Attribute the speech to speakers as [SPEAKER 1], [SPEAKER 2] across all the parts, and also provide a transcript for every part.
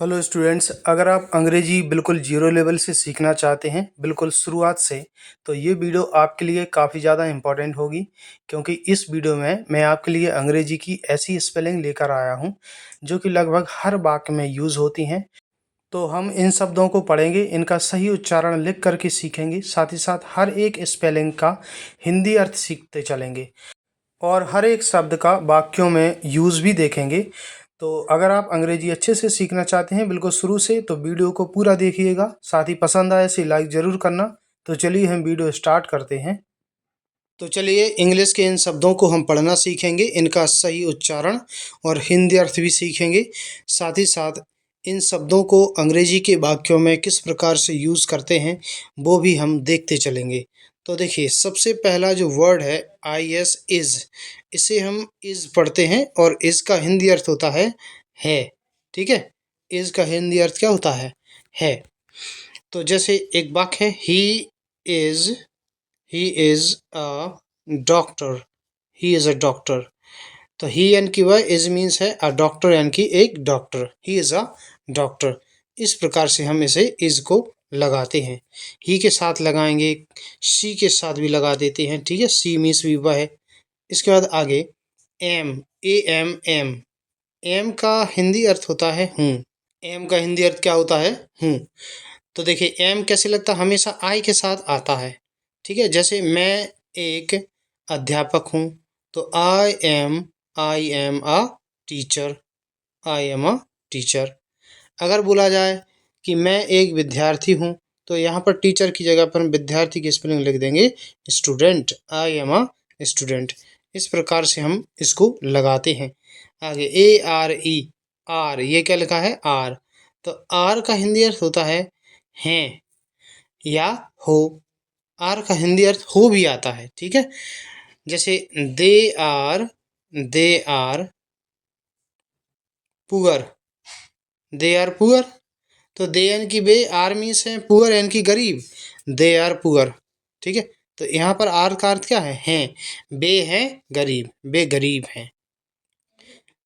[SPEAKER 1] Hello students, अगर आप अंग्रेजी बिल्कुल ज़ीरो लेवल से सीखना चाहते हैं, बिल्कुल शुरुआत से, तो ये वीडियो आपके लिए काफ़ी ज़्यादा इम्पोर्टेंट होगी क्योंकि इस वीडियो में मैं आपके लिए अंग्रेजी की ऐसी स्पेलिंग लेकर आया हूँ, जो कि लगभग हर वाक्य में यूज़ होती हैं। तो हम इन शब्दों को पढ़ेंगे, इनका सही उच्चारण लिख कर के सीखेंगे, साथ ही साथ हर एक स्पेलिंग का हिंदी अर्थ सीखते चलेंगे और हर एक शब्द का वाक्यों में यूज़ भी देखेंगे। तो अगर आप अंग्रेजी अच्छे से सीखना चाहते हैं बिल्कुल शुरू से, तो वीडियो को पूरा देखिएगा। साथ ही पसंद आए इसे लाइक ज़रूर करना। तो चलिए हम वीडियो स्टार्ट करते हैं। तो चलिए इंग्लिश के इन शब्दों को हम पढ़ना सीखेंगे, इनका सही उच्चारण और हिंदी अर्थ भी सीखेंगे। साथ ही साथ इन शब्दों को अंग्रेजी के वाक्यों में किस प्रकार से यूज़ करते हैं वो भी हम देखते चलेंगे। तो देखिए, सबसे पहला जो वर्ड है IS इज़, इसे हम इज़ पढ़ते हैं और इज़ का हिंदी अर्थ होता है। ठीक है, इज़ का हिंदी अर्थ क्या होता है। तो जैसे एक वाक्य है, is he is a doctor. He is a doctor. तो ही यानी कि वह, इज मीन्स है अ डॉक्टर यानी कि एक doctor. He is a doctor. इस प्रकार से हम इसे इज को लगाते हैं। ही के साथ लगाएंगे, सी के साथ भी लगा देते हैं। ठीक है, सी मीन्स भी वह है। इसके बाद आगे एम, एम। एम का हिंदी अर्थ होता है हूँ। एम का हिंदी अर्थ क्या होता है? हूँ। तो देखिए, एम कैसे लगता है? हमेशा आई के साथ आता है। ठीक है, जैसे मैं एक अध्यापक हूँ, तो आई am a teacher. I am a teacher. अगर बोला जाए कि मैं एक विद्यार्थी हूँ, तो यहाँ पर टीचर की जगह पर हम विद्यार्थी की स्पेलिंग लिख देंगे student. I am a student. इस प्रकार से हम इसको लगाते हैं। आगे ARE, आर, ये क्या लिखा है? आर। तो आर का हिंदी अर्थ होता है हैं या हो। आर का हिंदी अर्थ हो भी आता है। ठीक है, जैसे they are poor. They are poor. तो दे यानी कि बे, आर मीन्स है पुअर यानी कि गरीब। They are poor. ठीक है, तो यहाँ पर आर का अर्थ क्या है? हैं। बे है गरीब, बे गरीब हैं।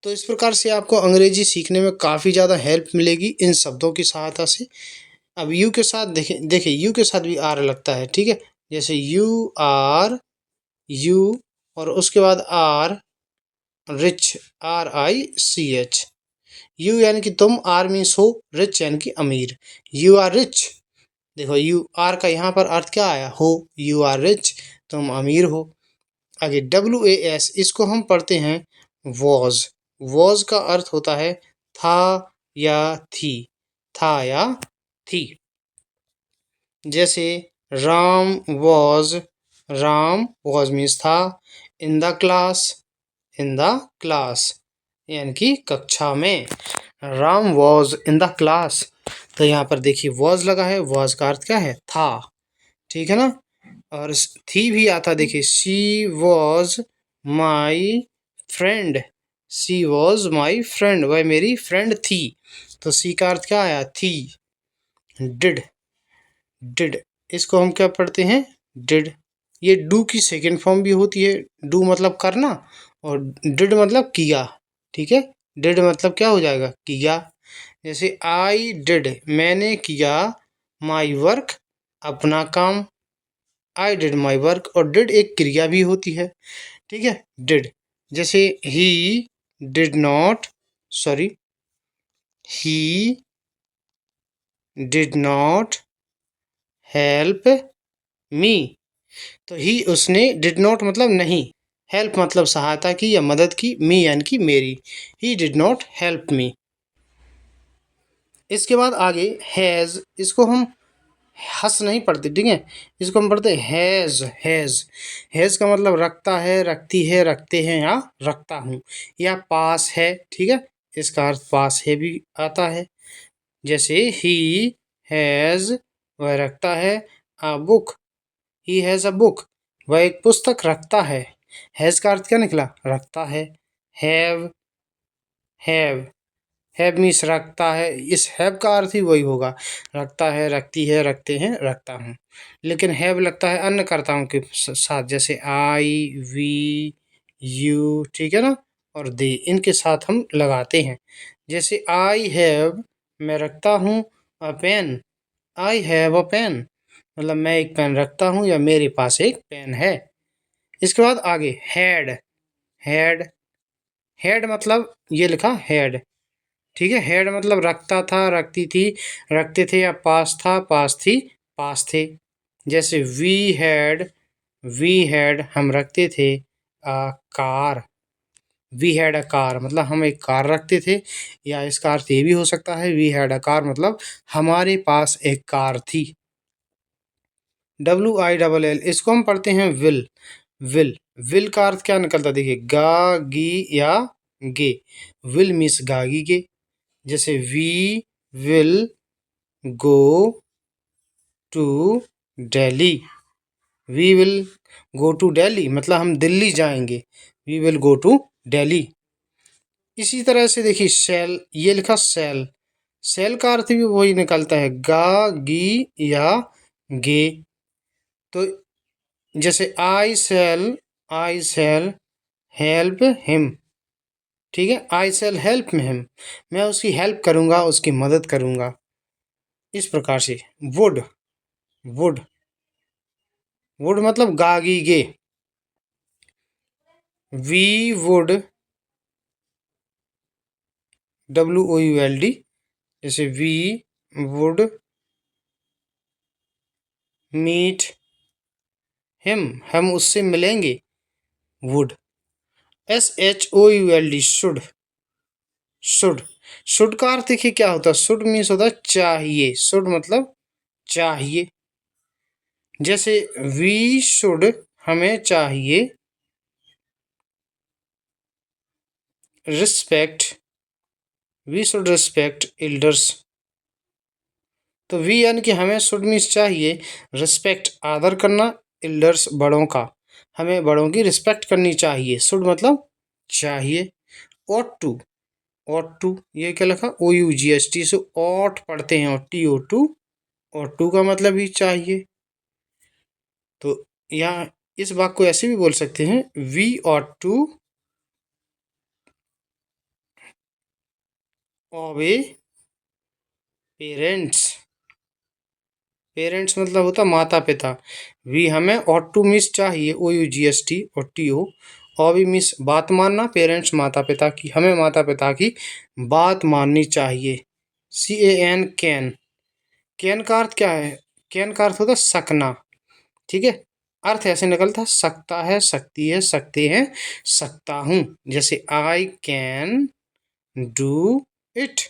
[SPEAKER 1] तो इस प्रकार से आपको अंग्रेजी सीखने में काफ़ी ज़्यादा हेल्प मिलेगी इन शब्दों की सहायता से। अब यू के साथ देखिए, यू के साथ भी आर लगता है। ठीक है, जैसे यू और उसके बाद आर, रिच, RICH। यू यानी कि तुम, आर मीन्स हो, रिच यानी कि अमीर। You are rich. देखो, यू आर का यहाँ पर अर्थ क्या आया? हो। यू आर रिच, तुम अमीर हो। आगे WAS, इसको हम पढ़ते हैं वॉज। वॉज का अर्थ होता है था या थी। था या थी। जैसे Ram was, Ram was means था, in the class, in the class यानी कि कक्षा में। Ram was in the class. तो यहाँ पर देखिए वॉज लगा है, वॉज का अर्थ क्या है? था। ठीक है ना। और थी भी आता, देखिए she was my friend. She was my friend, वह मेरी फ्रेंड थी। तो सी का अर्थ क्या आया? थी। डिड, डिड, इसको हम क्या पढ़ते हैं? डिड। ये डू की सेकेंड फॉर्म भी होती है। डू मतलब करना और डिड मतलब किया। ठीक है, डिड मतलब क्या हो जाएगा? किया। जैसे आई डिड, मैंने किया, माई वर्क, अपना काम। आई डिड माई वर्क, और डिड एक क्रिया भी होती है। ठीक है, डिड। जैसे he did not, sorry, he did not help me. तो ही, उसने, डिड नॉट मतलब नहीं, हेल्प मतलब सहायता की या मदद की, मी यानी कि मेरी। He did not help me. इसके बाद आगे हैज़, इसको हम हंस नहीं पढ़ते। ठीक है, इसको हम पढ़ते हैज़। हैज़ का मतलब रखता है, रखती है, रखते हैं या रखता हूँ, या पास है। ठीक है, इसका अर्थ पास है भी आता है। जैसे ही हैज़, वह रखता है, a book. He has a book, वह एक पुस्तक रखता है। हैज़ का अर्थ क्या निकला? रखता है। हैव, हैव, हैव मीन्स रखता है। इस हैव का अर्थ ही वही होगा, रखता है, रखती है, रखते हैं, रखता हूँ। लेकिन हैव लगता है अन्य कर्ताओं के साथ, जैसे आई, वी, यू। ठीक है ना, और दे, इनके साथ हम लगाते हैं। जैसे आई हैव मैं रखता हूँ a pen. I have a pen, मतलब मैं एक पेन रखता हूँ या मेरे पास एक पेन है। इसके बाद आगे हैड। हैड हैड मतलब ये लिखा हैड, ठीक है। हैड मतलब रखता था, रखती थी, रखते थे, या पास था, पास थी, पास थे। जैसे वी हैड हम रखते थे a car. We had a car मतलब हम एक कार रखते थे, या इसका अर्थ ये भी हो सकता है वी हैड अ कार मतलब हमारे पास एक कार थी। WILL इसको हम पढ़ते हैं विल। विल विल का अर्थ क्या निकलता है, देखिए गा गी या गे। विल मीन्स गागी गे। जैसे we will go to Delhi. We will go to Delhi मतलब हम दिल्ली जाएंगे। We will go to Delhi. इसी तरह से देखिए सेल, ये लिखा सेल। सेल का अर्थ भी वही निकलता है गा गी या गे। तो जैसे आई सेल हेल्प हिम, ठीक है। आई सेल हेल्प हिम, मैं उसकी हेल्प करूंगा, उसकी मदद करूंगा। इस प्रकार से वुड। वुड वुड मतलब गागी गे। वी वुड WOULD, जैसे वी वुड मीट हिम, हम उससे मिलेंगे। Would SHOULD should. Should should का अर्थ देखिए क्या होता है, शुड मीन्स होता है चाहिए। शुड मतलब चाहिए। जैसे वी शुड हमें चाहिए respect, we should respect elders. तो वी यानी कि हमें शुड मीन्स चाहिए रिस्पेक्ट आदर करना, एल्डर्स बड़ों का, हमें बड़ों की रिस्पेक्ट करनी चाहिए। शुड मतलब चाहिए। ought टू, ought टू ये क्या लिखा OUGHT से ought पढ़ते हैं, और TO2 ought टू का मतलब ही चाहिए। तो यहाँ इस वाक्य को ऐसे भी बोल सकते हैं we ought to obey parents. Parents मतलब होता माता पिता। वी हमें ought टू मिस चाहिए OUGHT और TO। ओबे मिस बात मानना, पेरेंट्स माता पिता की, हमें माता पिता की बात माननी चाहिए। CAN can. कैन का अर्थ क्या है, कैन का अर्थ होता है सकना, ठीक है। अर्थ ऐसे निकलता है सकता है, सकती है, सकते हैं, सकता हूँ। जैसे आई कैन डू इट।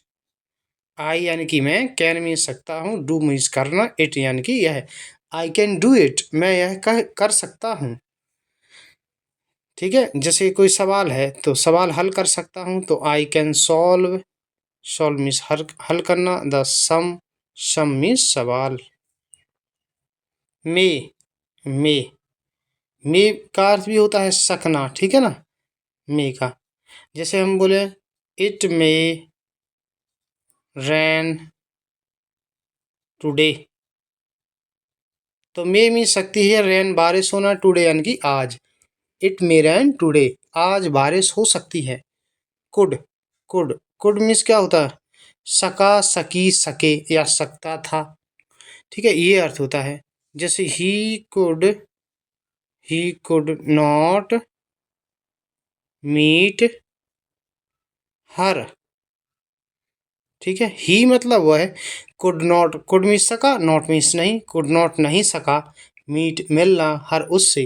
[SPEAKER 1] आई यानी कि मैं, कैन मीन सकता हूँ, डू मीन्स करना, इट यानी कि यह। आई कैन डू इट मैं यह कर सकता हूँ, ठीक है। जैसे कोई सवाल है तो सवाल हल कर सकता हूँ, तो I can solve. Solve means हल करना। द सम मीन्स सवाल। मे मे मे का अर्थ भी होता है सकना, ठीक है ना। मे का जैसे हम बोले इट मे रैन टुडे, तो मे मीन सकती है, रैन बारिश होना, टुडे यानी कि आज। इट मे रैन टुडे आज बारिश हो सकती है। कुड कुड मीन्स क्या होता है, सका, सकी, सके या सकता था, ठीक है, ये अर्थ होता है। जैसे he could not meet her, ठीक है। ही मतलब वह है, कुड नॉट, कुड मीन्स सका, नॉट मीन्स नहीं, कुड नॉट नहीं सका, मीट मिलना, हर उससे।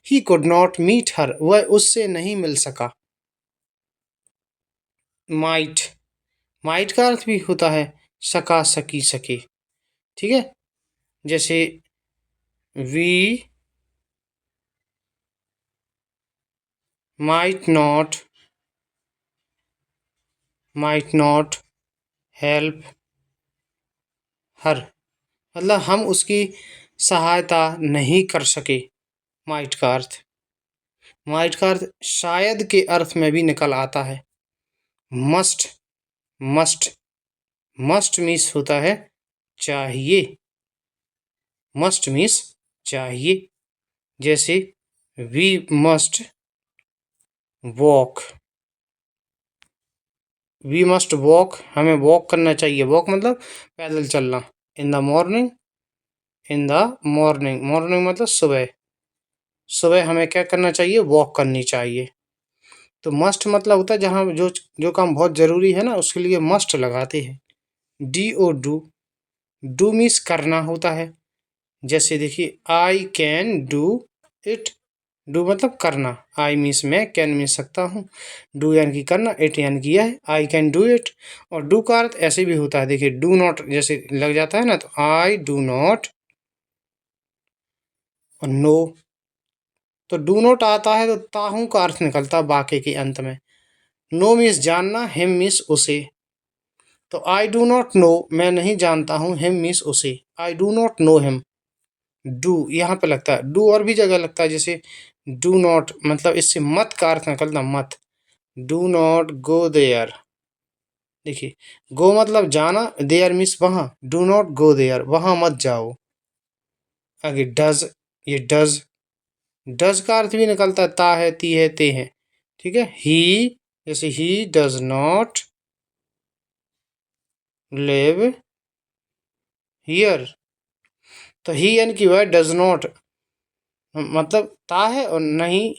[SPEAKER 1] He could not meet her वह उससे नहीं मिल सका। माइट माइट का अर्थ भी होता है सका, सकी, सके, ठीक है। जैसे we might not help her, मतलब हम उसकी सहायता नहीं कर सके। माइट का अर्थ, माइट का अर्थ शायद के अर्थ में भी निकल आता है। मस्ट मस्ट मस्ट मीन्स होता है चाहिए। मस्ट मीन्स चाहिए। जैसे we must walk. We must walk, हमें वॉक करना चाहिए। वॉक मतलब पैदल चलना। In the morning, in the morning, morning मतलब सुबह। सुबह हमें क्या करना चाहिए? वॉक करनी चाहिए। तो मस्ट मतलब होता है जहाँ जो जो काम बहुत जरूरी है ना उसके लिए मस्ट लगाते हैं। D O do, do means करना होता है। जैसे देखिए I can do it, do मतलब करना। आई मीन्स मैं, कैन मीन्स सकता हूँ, डू यानी कि करना, इट यानी कि यह, आई कैन डू इट। और डू का अर्थ ऐसे भी होता है, देखिए डू नॉट जैसे लग जाता है ना, तो आई डू नॉट, और नो। तो डू नॉट आता है तो ताहू का अर्थ निकलता है बाकी के अंत में। नो मीन्स जानना, हिम मीन्स उसे। तो आई डू नॉट नो, मैं नहीं जानता हूँ, हिम मीन्स उसे, I do not know him. Do यहाँ पे लगता है, डू और भी जगह लगता है, जैसे डू नॉट मतलब इससे मत का अर्थ निकलता, मत। डू नॉट गो देयर, देखिए गो मतलब जाना, देयर मीन्स वहां, डू नॉट गो देयर, वहां मत जाओ। आगे डज, ये डज, डज का अर्थ भी निकलता है ता है, ती है, ते है। ठीक है। ही, जैसे he does not live here, तो ही यानी कि वह डज नॉट मतलब ता है, और नहीं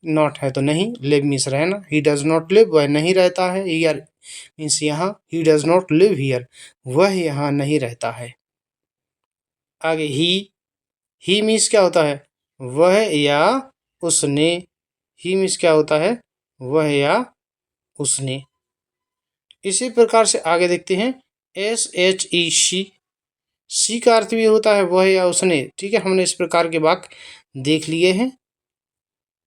[SPEAKER 1] नॉट है तो नहीं, लिव मीन्स रहना। ही डज नॉट लिव, वह नहीं रहता है, हियर मीन्स यहाँ, he does not live here, वह यहाँ नहीं रहता है। आगे ही मीन्स क्या होता है? वह या उसने। ही मीन्स क्या होता है? वह या उसने। इसी प्रकार से आगे देखते हैं, एस एच ई शी, सी का अर्थ भी होता है वह या उसने। ठीक है, हमने इस प्रकार के वाक्य देख लिए हैं।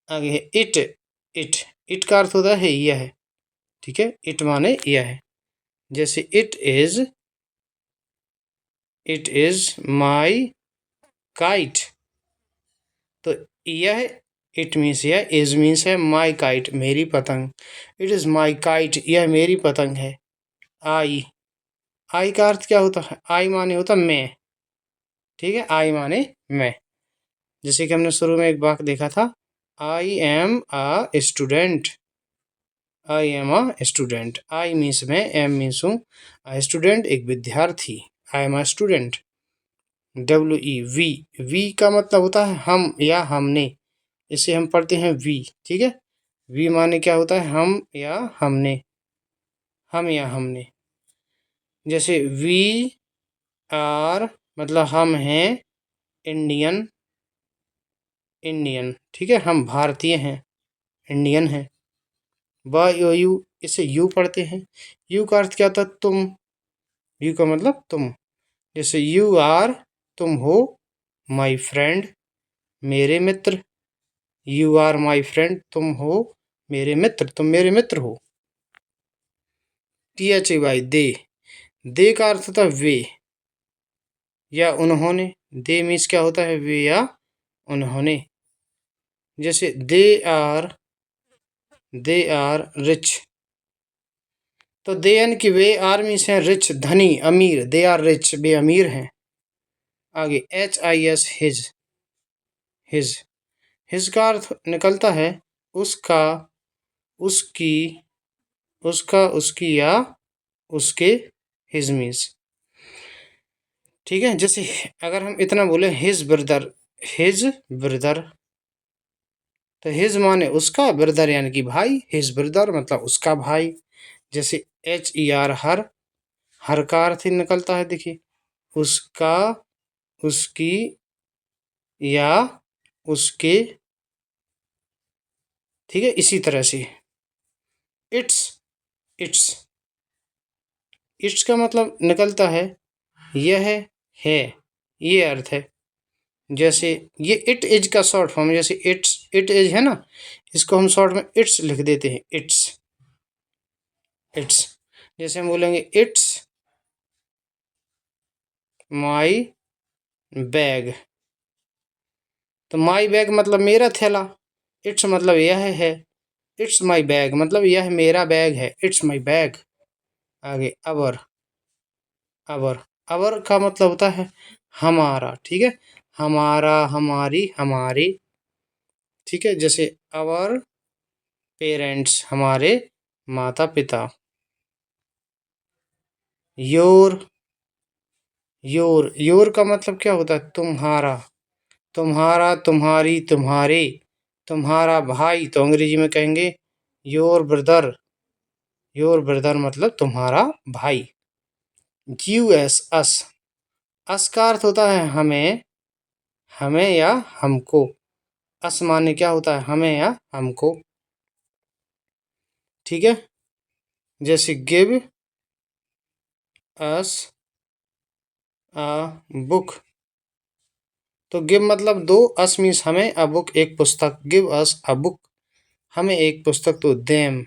[SPEAKER 1] आगे है इट, इट, इट का अर्थ होता है यह। ठीक है, इट माने यह है। जैसे इट इज माई काइट, तो यह इट मीन्स, यह इज मीन्स है माई काइट, मेरी पतंग। इट इज माई काइट, यह मेरी पतंग है। आई, आई का अर्थ क्या होता है? आई माने होता मैं। ठीक है, आई माने मैं। जैसे कि हमने शुरू में एक वाक्य देखा था, I am a student, I am a student. I means मैं, एम मीन्स हूँ, स्टूडेंट एक विद्यार्थी, I am a student. W E, we, we का मतलब होता है हम या हमने, इसे हम पढ़ते हैं वी। ठीक है, वी माने क्या होता है? हम या हमने, हम या हमने। जैसे वी आर मतलब हम हैं इंडियन, इंडियन। ठीक है, हम भारतीय हैं, इंडियन हैं। वाई ओ यू, इसे यू पढ़ते हैं। यू का अर्थ क्या होता है? तुम। यू का मतलब तुम। जैसे यू आर, तुम हो, माई फ्रेंड, मेरे मित्र। यू आर माई फ्रेंड, तुम हो मेरे मित्र, तुम मेरे मित्र हो। टी एच ए वाई, दे का अर्थ होता है वे या उन्होंने। दे मीन्स क्या होता है? वे या उन्होंने। जैसे दे आर रिच, तो दे यानी कि वे, आर मीन्स है रिच धनी अमीर, दे आर रिच, वे अमीर हैं। आगे H I S, his, his, his का अर्थ निकलता है उसका, उसकी, उसका, उसकी या उसके, हिज मीन्स। ठीक है, जैसे अगर हम इतना बोले हिज ब्रदर, हिज ब्रदर, तो हिज माने उसका, ब्रदर यानी कि भाई, हिज ब्रदर मतलब उसका भाई। जैसे एच ई आर, हर, हर का अर्थ ही निकलता है देखिए उसका, उसकी या उसके। ठीक है, इसी तरह से इट्स, इट्स, इट्स का मतलब निकलता है यह है, ये अर्थ है। जैसे ये इट इज का शॉर्ट फॉर्म, जैसे इट्स, इट इज है ना, इसको हम शॉर्ट में इट्स लिख देते हैं, इट्स, इट्स। जैसे हम बोलेंगे इट्स माई बैग, तो माई बैग मतलब मेरा थैला, इट्स मतलब यह है, इट्स माई बैग मतलब यह मेरा बैग है, इट्स माई बैग। आगे अवर, अवर, अवर का मतलब होता है हमारा। ठीक है, हमारा, हमारी, हमारे। ठीक है, जैसे अवर पेरेंट्स, हमारे माता पिता। योर, योर, योर का मतलब क्या होता है? तुम्हारा, तुम्हारा, तुम्हारी, तुम्हारे, तुम्हारा भाई, तो अंग्रेजी में कहेंगे योर ब्रदर। योर ब्रदर मतलब तुम्हारा भाई। यूएस, अस, अस का अर्थ होता है हमें, हमें या हमको। अस माने क्या होता है? हमें या हमको। ठीक है, जैसे गिव अस अ बुक, तो गिव मतलब दो, अस मीन्स हमें, अ बुक एक पुस्तक, गिव अस अ बुक, हमें एक पुस्तक, तो देम,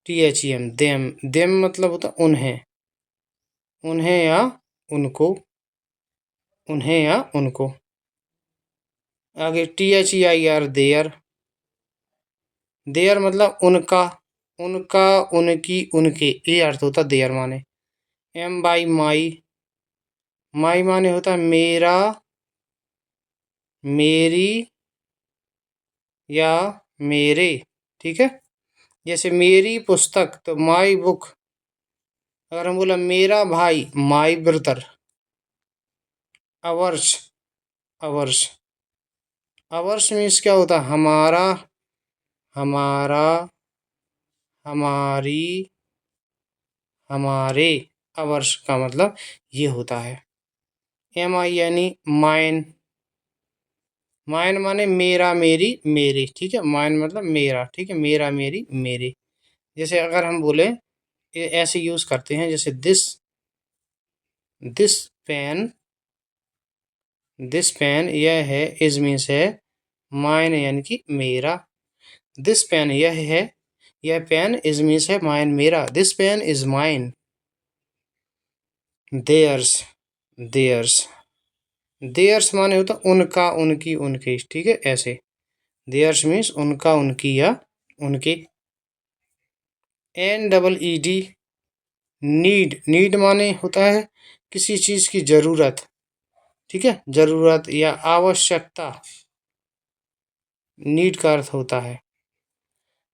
[SPEAKER 1] THEM, देम, देम मतलब होता है उन्हें, उन्हें या उनको, उन्हें या उनको। आगे THEIR, देयर, देयर मतलब उनका, उनका, उनकी, उनके, ये अर्थ होता है देयर माने। एम बाई माई, माई माने होता है मेरा, मेरी या मेरे। ठीक है, जैसे मेरी पुस्तक, तो माई बुक। अगर हम बोला मेरा भाई, my brother. Ours, ours, ours means क्या होता है? हमारा, हमारा, हमारी, हमारे। अवर्स का मतलब ये होता है। MI यानी माइन, माइन माने मेरा, मेरी, मेरे। ठीक है, माइन मतलब मेरा। ठीक है, मेरा, मेरी, मेरे। जैसे अगर हम बोले, ऐसे यूज करते हैं, जैसे दिस पेन, दिस पेन यह है, इज मीन्स है, माइन यानी कि मेरा। दिस पेन यह है, यह पेन, इज मीन्स है माइन मेरा, this pen is mine. Theirs, theirs, theirs माने होता उनका, उनकी, उनके। ठीक है, ऐसे देयर्स मीन्स उनका, उनकी या उनके। NEED, नीड, नीड माने होता है किसी चीज की जरूरत। ठीक है, जरूरत या आवश्यकता, नीड का अर्थ होता है।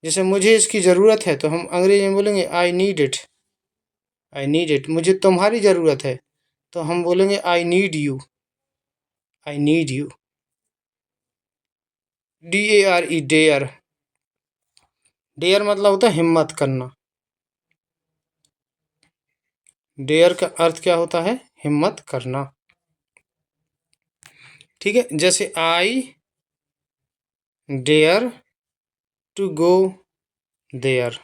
[SPEAKER 1] जैसे मुझे इसकी जरूरत है, तो हम अंग्रेजी में बोलेंगे I need it, I need it. मुझे तुम्हारी जरूरत है, तो हम बोलेंगे I need you, I need you. DARE, dare, dare मतलब होता है हिम्मत करना। डेयर का अर्थ क्या होता है? हिम्मत करना। ठीक है, जैसे I dare to go there.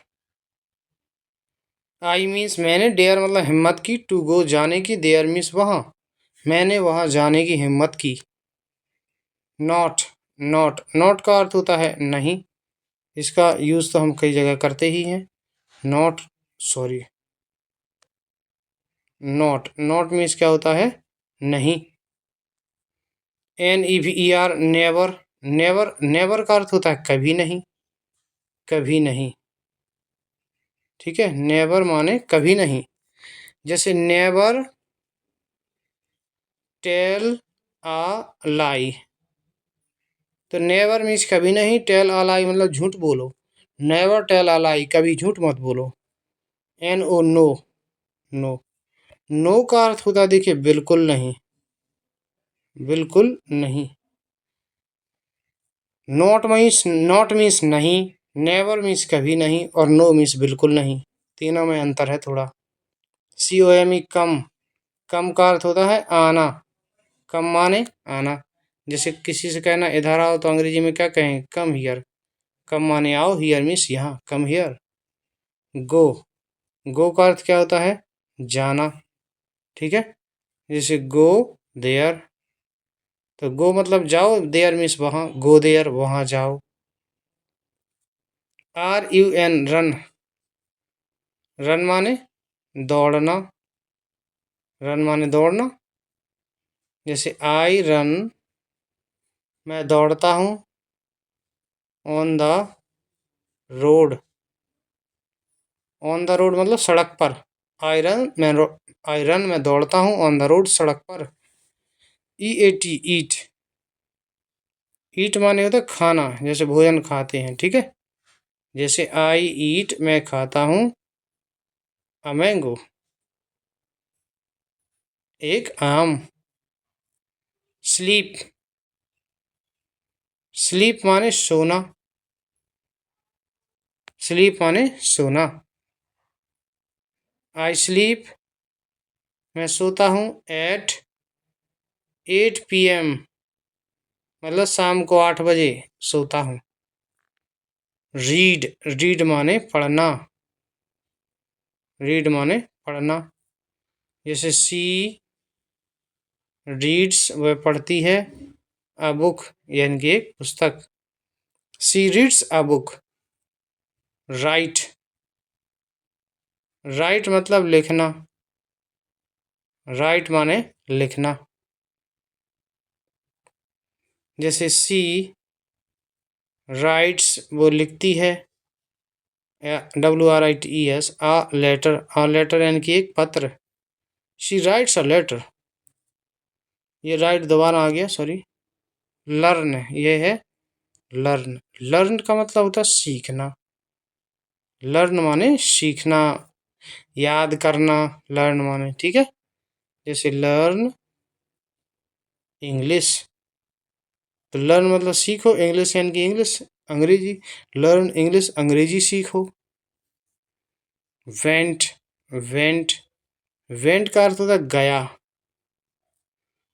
[SPEAKER 1] I means मैंने, डेयर मतलब हिम्मत की, टू गो जाने की, देयर मीन्स वहाँ, मैंने वहाँ जाने की हिम्मत की। नॉट, नॉट, नॉट का अर्थ होता है नहीं। इसका यूज तो हम कई जगह करते ही हैं। Not, sorry, not, not means क्या होता है? नहीं। NEVER, नेवर, नेवर, नेवर का अर्थ होता है कभी नहीं, कभी नहीं। ठीक है, नेवर माने कभी नहीं। जैसे नेवर टेल अ लाई, तो नेवर मीन्स कभी नहीं, टेल अ लाई मतलब झूठ बोलो। नेवर टेल अ लाई, कभी झूठ मत बोलो। NO, नो, नो, नो का अर्थ होता है, देखिए, बिल्कुल नहीं, बिल्कुल नहीं। नॉट मीन्स नहीं, नेवर मीन्स कभी नहीं, और नो मीन्स बिल्कुल नहीं। तीनों में अंतर है थोड़ा। COME, कम, कम का अर्थ होता है आना, कम माने आना। जैसे किसी से कहना इधर आओ, तो अंग्रेजी में क्या कहें? कम हियर, कम माने आओ, हियर मीन्स यहाँ, कम हियर। गो, गो का अर्थ क्या होता है? जाना। ठीक है, जैसे गो देयर, तो गो मतलब जाओ, देयर मीन्स वहाँ, गो देयर वहाँ जाओ। RUN, रन, रन माने दौड़ना, रन माने दौड़ना। जैसे आई रन, मैं दौड़ता हूँ। On the road, on the road मतलब सड़क पर। आई रन मैं दौड़ता हूँ, ऑन द रोड सड़क पर। EAT, ईट, ईट माने होता है खाना, जैसे भोजन खाते हैं। ठीक है, जैसे आई ईट, मैं खाता हूँ अ मैंगो। एक आम। स्लीप, स्लीप माने सोना, स्लीप माने सोना। आई स्लीप, मैं सोता हूँ एट 8 PM, मतलब शाम को 8 बजे सोता हूँ। रीड, रीड माने पढ़ना, रीड माने पढ़ना। जैसे सी रीड्स, वह पढ़ती है, अ बुक यानी कि एक पुस्तक। She reads a book. Right, write मतलब लिखना, राइट माने लिखना। जैसे सी राइट्स, वो लिखती है, WRITES, a letter, a letter यानी कि एक पत्र। शी राइट्स अ लेटर, ये राइट दोबारा आ गया, सॉरी। लर्न, ये है लर्न, लर्न का मतलब होता है सीखना। लर्न माने सीखना, याद करना, लर्न माने, ठीक है। जैसे लर्न इंग्लिश, तो लर्न मतलब सीखो, इंग्लिश यानी कि इंग्लिश अंग्रेजी, लर्न इंग्लिश अंग्रेजी सीखो। वेंट, वेंट, वेंट का अर्थ होता है गया।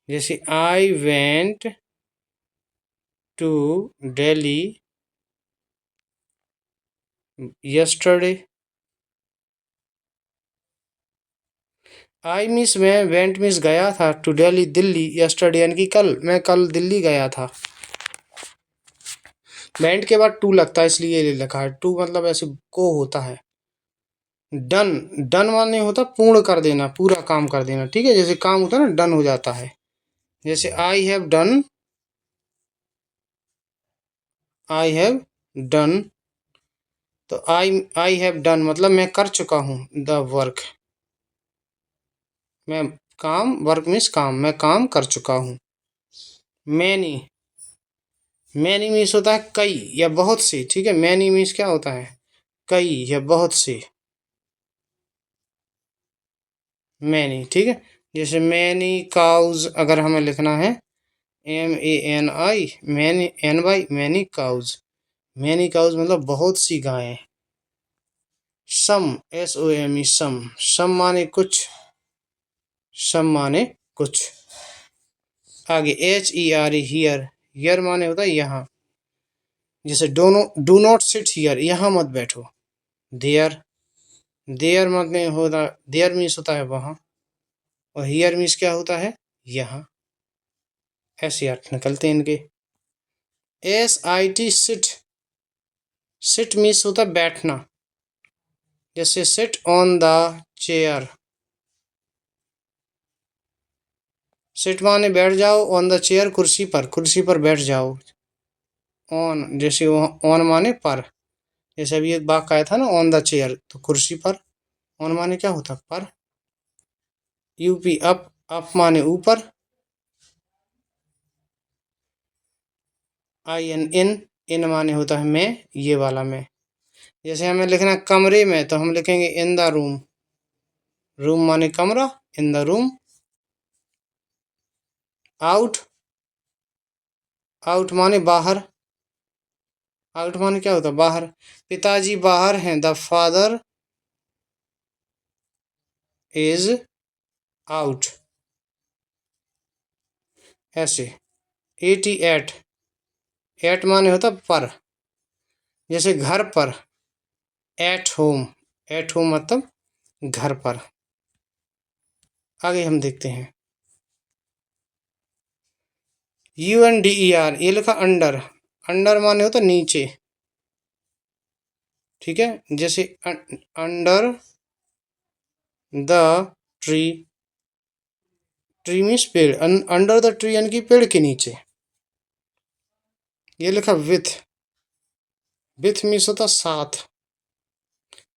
[SPEAKER 1] जैसे I went to Delhi yesterday. I miss, मैं वेंट मिस गया था टू दिल्ली, दिल्ली यस्टरडे यानी कि कल, मैं कल दिल्ली गया था। वेंट के बाद टू लगता है, इसलिए ये लिखा है। टू मतलब ऐसे को होता है। डन, डन माने होता पूर्ण कर देना, पूरा काम कर देना, ठीक है। जैसे काम होता है ना, डन हो जाता है। जैसे I have done, I have done, तो आई हैव डन मतलब मैं कर चुका हूँ द वर्क। मैं काम, वर्क मीन्स काम, मैं काम कर चुका हूँ। मैनी, मैनी मीन्स होता है कई या बहुत से, ठीक है। मैनी मीन्स क्या होता है, कई या बहुत से। मैनी, ठीक है। जैसे मैनी काउज अगर हमें लिखना है, MANI, many, NY, many cows, many cows मतलब बहुत सी गायें। सम, SOME, सम, सम माने कुछ, सम माने कुछ। आगे HERE, हियर, हियर माने होता है यहाँ। जैसे दोनों, डू नॉट सिट हियर, यहाँ मत बैठो। देयर, देयर माने होता, देयर मीन्स होता है वहाँ, और हियर मीन्स क्या होता है, यहाँ। ऐसे अर्थ निकलते हैं इनके। SIT सिट, सिट मीन्स होता है बैठना। जैसे sit on the chair, sit माने बैठ जाओ, ऑन द चेयर कुर्सी पर, कुर्सी पर बैठ जाओ। ऑन, जैसे ऑन माने पर, जैसे अभी एक वाक्य आया था ना, ऑन द चेयर, तो कुर्सी पर। ऑन माने क्या होता है, पर। UP अप, अप माने ऊपर। IN इन, इन माने होता है मैं, ये वाला मैं। जैसे हमें लिखना है कमरे में, तो हम लिखेंगे इन द रूम, रूम माने कमरा, in the room. Out, out माने बाहर, आउट माने क्या होता है, बाहर। पिताजी बाहर हैं, द फादर इज आउट। ऐसे 88, एट माने होता पर, जैसे घर पर, एट होम, एट होम मतलब घर पर। आगे हम देखते हैं UNDER, ये लिखा अंडर, अंडर माने होता नीचे, ठीक है। जैसे under the tree, tree means पेड़, अंडर द ट्री यानी कि पेड़ के नीचे। ये लिखा विथ, विथ मीन्स होता साथ।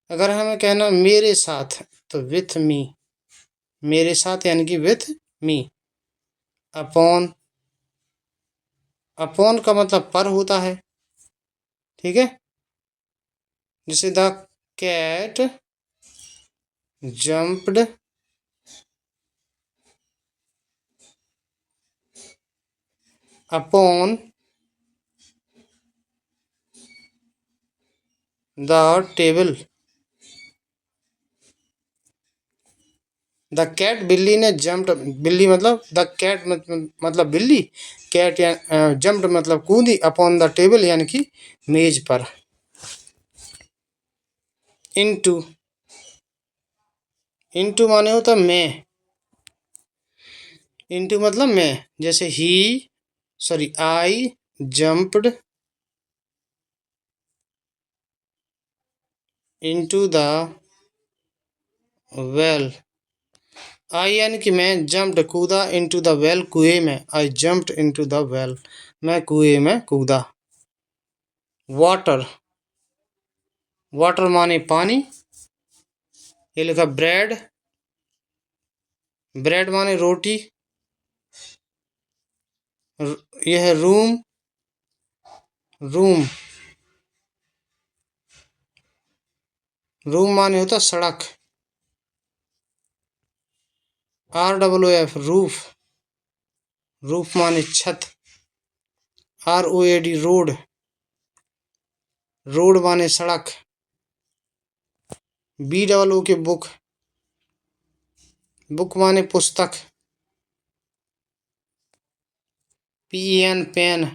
[SPEAKER 1] अगर हमें कहना मेरे साथ, तो विथ मी, मेरे साथ यानी कि विथ मी। अपॉन, अपॉन का मतलब पर होता है, ठीक है। जैसे the cat jumped upon the table। The cat बिल्ली ने जम्प्ड, बिल्ली मतलब द कैट मतलब बिल्ली, कैट या जम्प्ड मतलब कूदी, अपॉन द टेबल यानी कि मेज पर। इनटू, इनटू माने होता मैं, इनटू मतलब मैं, जैसे ही sorry I jumped into the well. I यानी कि मैं, जम्प्ड कूदा, इनटू द वेल कुएं में, आई जम्प्ड इनटू द वेल, मैं कुएं में कूदा। वाटर, वाटर माने पानी। ये लिखा ब्रेड, ब्रेड माने रोटी। यह है रूम, रूम, रूम माने होता सड़क। ROOF रूफ, रूफ माने छत। ROAD रोड, रोड माने सड़क। BOO के बुक, बुक माने पुस्तक। PEN पेन,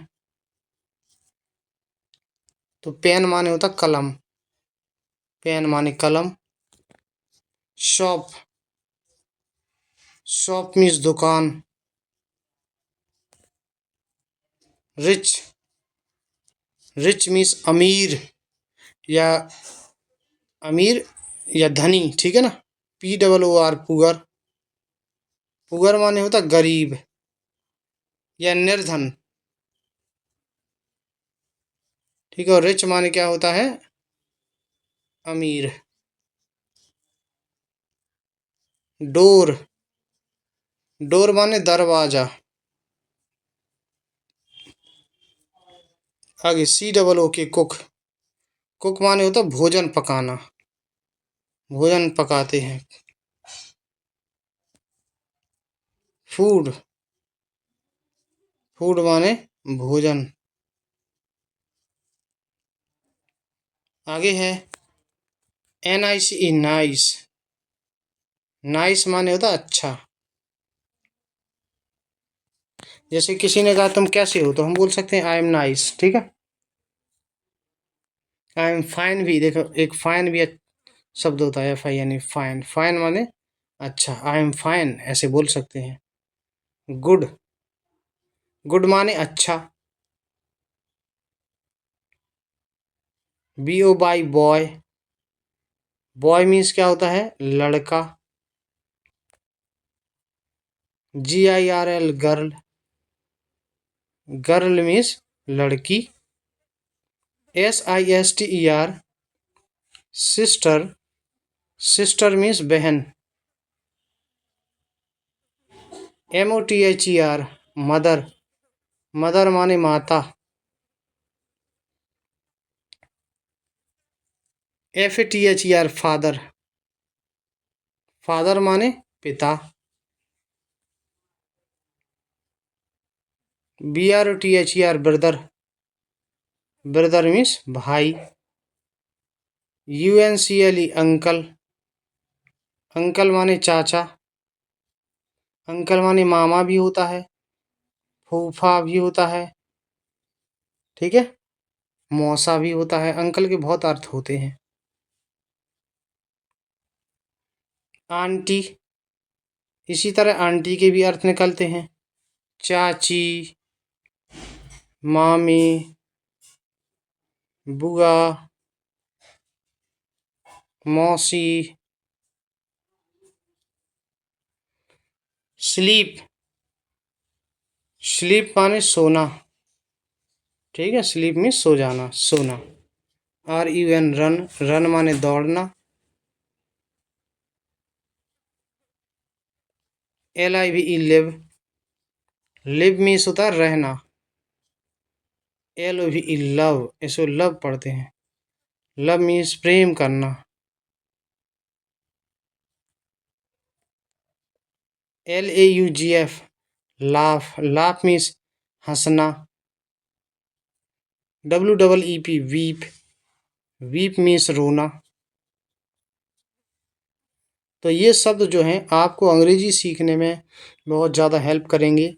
[SPEAKER 1] तो पेन माने होता कलम, पेन माने कलम। शॉप, शॉप मीन्स दुकान। रिच, रिच मीन्स अमीर या अमीर या धनी, ठीक है ना। POOR पुअर, पुअर माने होता गरीब या निर्धन, ठीक है। और रिच माने क्या होता है, अमीर। डोर, डोर माने दरवाजा। आगे COO के कुक, कुक माने होता भोजन पकाना, भोजन पकाते हैं। फूड, फूड माने भोजन। आगे है NICE नाइस, नाइस माने होता अच्छा। जैसे किसी ने कहा तुम कैसे हो, तो हम बोल सकते हैं आई एम नाइस, ठीक है। आई एम फाइन भी देखो, एक फाइन भी शब्द होता है, FIN फाइन, फाइन माने अच्छा, आई एम फाइन ऐसे बोल सकते हैं। गुड, गुड माने अच्छा। BO by boy, boy means क्या होता है, लड़का। GIRL गर्ल, गर्ल मीन्स लड़की। SISTER सिस्टर, सिस्टर मीन्स बहन। MOTHER मदर, मदर माने माता। FATHER फादर, फादर माने पिता। BROTHER ब्रदर, ब्रदर मीन्स भाई। UNCLE अंकल, अंकल माने चाचा। अंकल माने मामा भी होता है, फूफा भी होता है, ठीक है, मौसा भी होता है। अंकल के बहुत अर्थ होते हैं। आंटी, इसी तरह आंटी के भी अर्थ निकलते हैं। चाची, मामी, बुआ, मौसी। स्लीप, स्लीप माने सोना, ठीक है, स्लीप में सो जाना, सोना। RUN रन, रन माने दौड़ना। LIVE लिव, लिव मीन्स होता है रहना। LOVE लव, इसको लव पढ़ते हैं। लव मीन्स प्रेम करना। LAUGF लाफ, लाफ मीन्स हँसना, WEEP वीप, वीप मीन्स रोना। तो ये शब्द जो हैं आपको अंग्रेजी सीखने में बहुत ज़्यादा हेल्प करेंगे,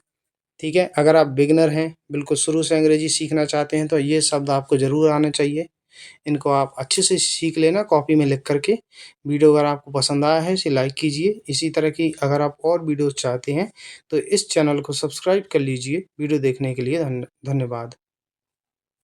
[SPEAKER 1] ठीक है। अगर आप बिगिनर हैं, बिल्कुल शुरू से अंग्रेजी सीखना चाहते हैं, तो ये शब्द आपको ज़रूर आने चाहिए। इनको आप अच्छे से सीख लेना कॉपी में लिख कर के। वीडियो अगर आपको पसंद आया है इसे लाइक कीजिए। इसी तरह की अगर आप और वीडियोज़ चाहते हैं तो इस चैनल को सब्सक्राइब कर लीजिए। वीडियो देखने के लिए धन्यवाद।